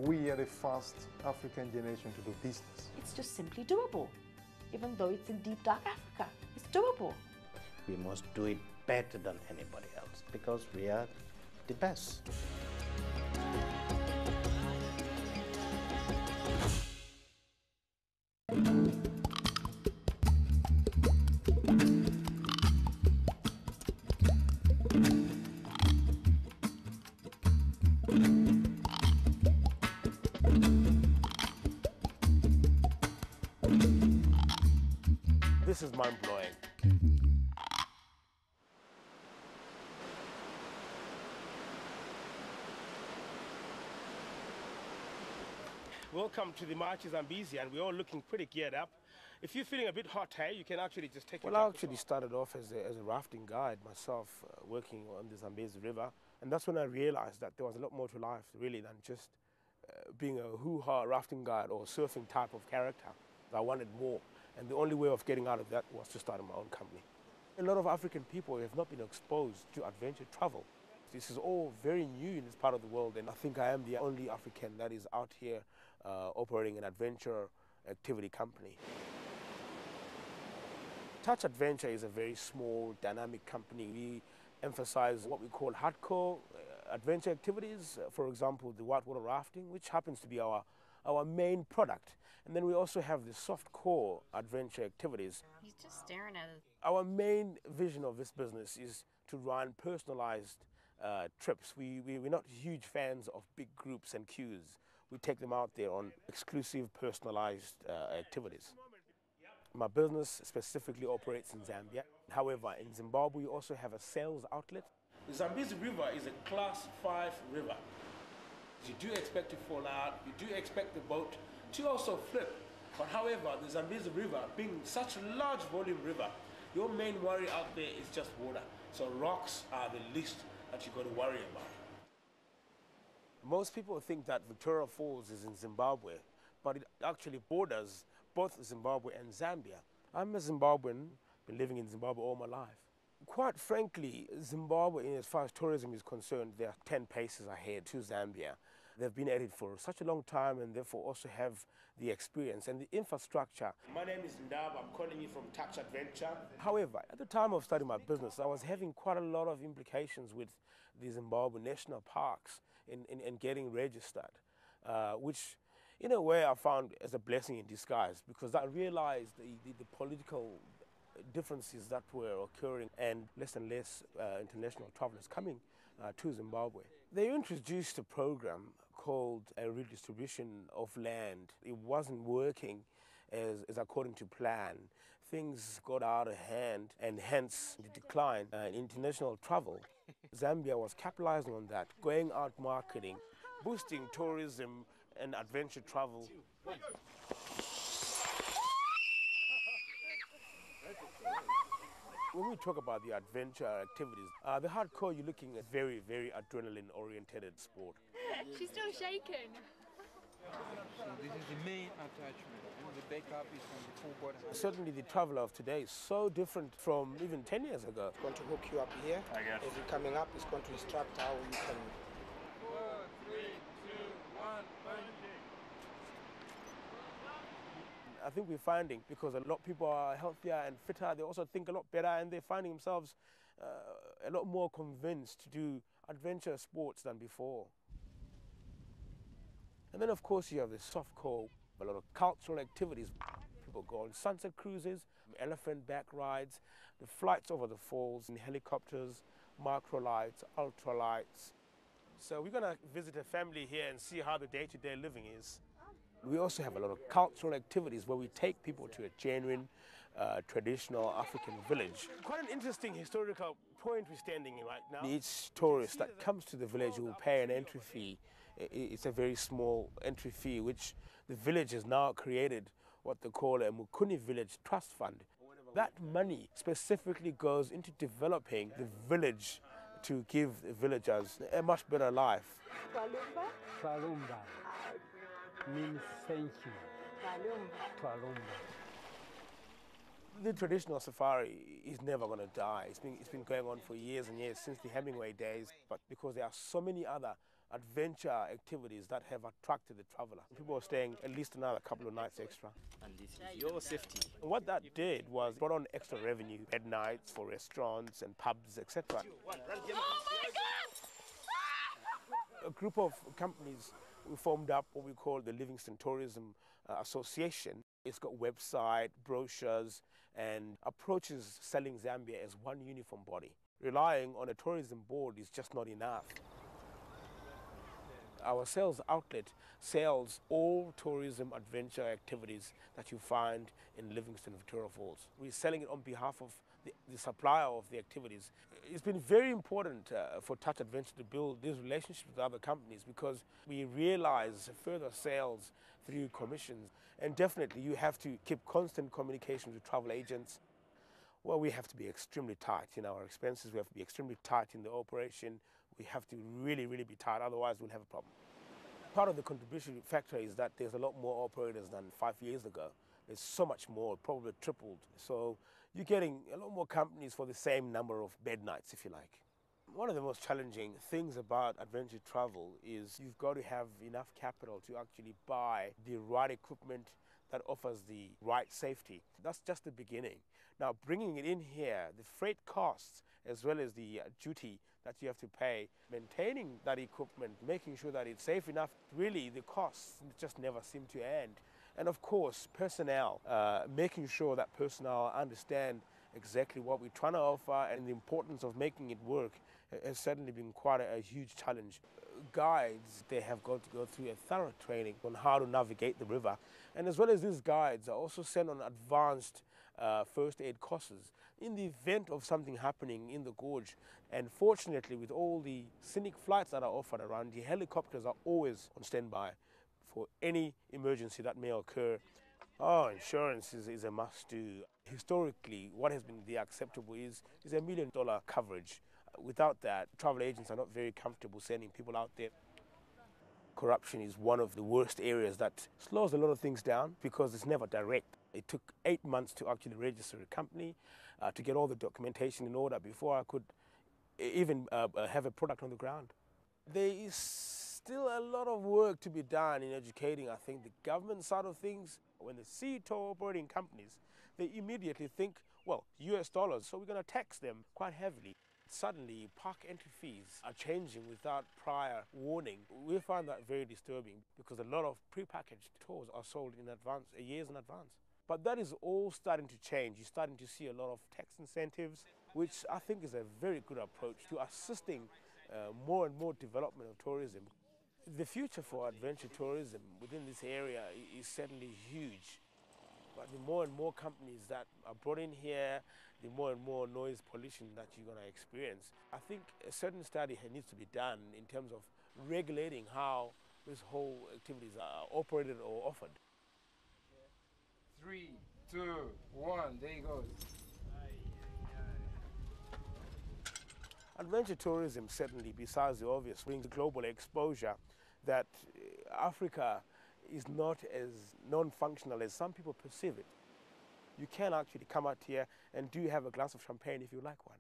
We are the first African generation to do business. It's just simply doable. Even though it's in deep, dark Africa, it's doable. We must do it better than anybody else because we are the best. This is mind-blowing. Welcome to the March Zambezi, and we're all looking pretty geared up. If you're feeling a bit hot, hey, you can actually just take your jacket off. Well, I actually started off as a rafting guide myself, working on the Zambezi River, and that's when I realized that there was a lot more to life, really, than just being a hoo-ha rafting guide or surfing type of character. I wanted more. And the only way of getting out of that was to start my own company. A lot of African people have not been exposed to adventure travel. This is all very new in this part of the world, and I think I am the only African that is out here operating an adventure activity company. Touch Adventure is a very small, dynamic company. We emphasize what we call hardcore adventure activities, for example, the whitewater rafting, which happens to be our main product. And then we also have the soft core adventure activities. He's just staring at it. Our main vision of this business is to run personalized trips. We're not huge fans of big groups and queues. We take them out there on exclusive personalized activities. My business specifically operates in Zambia. However, in Zimbabwe, we also have a sales outlet. The Zambezi River is a Class 5 river. You do expect to fall out, you do expect the boat to also flip. But however, the Zambezi River, being such a large volume river, your main worry out there is just water. So rocks are the least that you've got to worry about. Most people think that Victoria Falls is in Zimbabwe, but it actually borders both Zimbabwe and Zambia. I'm a Zimbabwean, been living in Zimbabwe all my life. Quite frankly, Zimbabwe, as far as tourism is concerned, they are 10 paces ahead to Zambia. They've been at it for such a long time and therefore also have the experience and the infrastructure. My name is Ndab, I'm calling you from Touch Adventure. However, at the time of starting my business, I was having quite a lot of implications with the Zimbabwe national parks in getting registered, which in a way I found as a blessing in disguise, because I realized the political differences that were occurring and less international travelers coming to Zimbabwe. They introduced a program called a redistribution of land. It wasn't working as according to plan. Things got out of hand and hence the decline in international travel. Zambia was capitalizing on that, going out marketing, boosting tourism and adventure travel. When we talk about the adventure activities, the hardcore, you're looking at very, very adrenaline-oriented sport. She's still shaking. So this is the main attachment, and the backup is from the full body. Certainly the traveler of today is so different from even 10 years ago. It's going to hook you up here. As you're coming up, it's going to instruct how you can... 4, 3, 2, 1, I think we're finding, because a lot of people are healthier and fitter, they also think a lot better, and they're finding themselves a lot more convinced to do adventure sports than before. And then of course you have the soft core, a lot of cultural activities. People go on sunset cruises, elephant back rides, the flights over the falls in helicopters, micro lights, ultra lights. So we're going to visit a family here and see how the day-to-day living is. We also have a lot of cultural activities where we take people to a genuine, traditional African village. Quite an interesting historical point we're standing in right now. Each tourist that comes to the village will pay an entry fee. It's a very small entry fee, which the village has now created what they call a Mukuni Village Trust Fund. That money specifically goes into developing the village to give the villagers a much better life. Twalumba means thank you. Twalumba. The traditional safari is never going to die. It's been going on for years and years, since the Hemingway days. But because there are so many other adventure activities that have attracted the traveler. People are staying at least another couple of nights extra. And this is your safety. And what that did was brought on extra revenue, bed nights for restaurants and pubs, etc. A group of companies we formed up what we call the Livingston Tourism Association. It's got website, brochures, and approaches selling Zambia as one uniform body. Relying on a tourism board is just not enough. Our sales outlet sells all tourism adventure activities that you find in Livingston, Victoria Falls. We're selling it on behalf of the supplier of the activities. It's been very important for Touch Adventure to build these relationships with other companies because we realize further sales through commissions. And definitely you have to keep constant communication with travel agents. Well, we have to be extremely tight in our expenses. We have to be extremely tight in the operation. We have to really, really be tight, otherwise we'll have a problem. Part of the contribution factor is that there's a lot more operators than 5 years ago. There's so much more, probably tripled. So you're getting a lot more companies for the same number of bed nights, if you like. One of the most challenging things about adventure travel is you've got to have enough capital to actually buy the right equipment that offers the right safety. That's just the beginning. Now, bringing it in here, the freight costs, as well as the duty that you have to pay, maintaining that equipment, making sure that it's safe enough, really the costs just never seem to end. And of course, personnel, making sure that personnel understand exactly what we're trying to offer and the importance of making it work has certainly been quite a huge challenge. Guides, they have got to go through a thorough training on how to navigate the river. And as well as these guides are also sent on advanced first aid courses in the event of something happening in the gorge. And fortunately, with all the scenic flights that are offered around, the helicopters are always on standby for any emergency that may occur. Oh, insurance is a must-do. Historically, what has been the acceptable is $1 million coverage. Without that, travel agents are not very comfortable sending people out there. Corruption is one of the worst areas that slows a lot of things down because it's never direct. It took 8 months to actually register a company, to get all the documentation in order before I could even have a product on the ground. There is still a lot of work to be done in educating, I think, the government side of things. When they see tour operating companies, they immediately think, well, US dollars, so we're going to tax them quite heavily. Suddenly, park entry fees are changing without prior warning. We find that very disturbing because a lot of prepackaged tours are sold in advance, years in advance. But that is all starting to change. You're starting to see a lot of tax incentives, which I think is a very good approach to assisting more and more development of tourism. The future for adventure tourism within this area is certainly huge. But the more and more companies that are brought in here, the more and more noise pollution that you're going to experience. I think a certain study needs to be done in terms of regulating how this whole activities are operated or offered. 3, 2, 1, there you go. Adventure tourism certainly, besides the obvious, brings global exposure that Africa is not as non-functional as some people perceive it. You can actually come out here and do have a glass of champagne if you like one.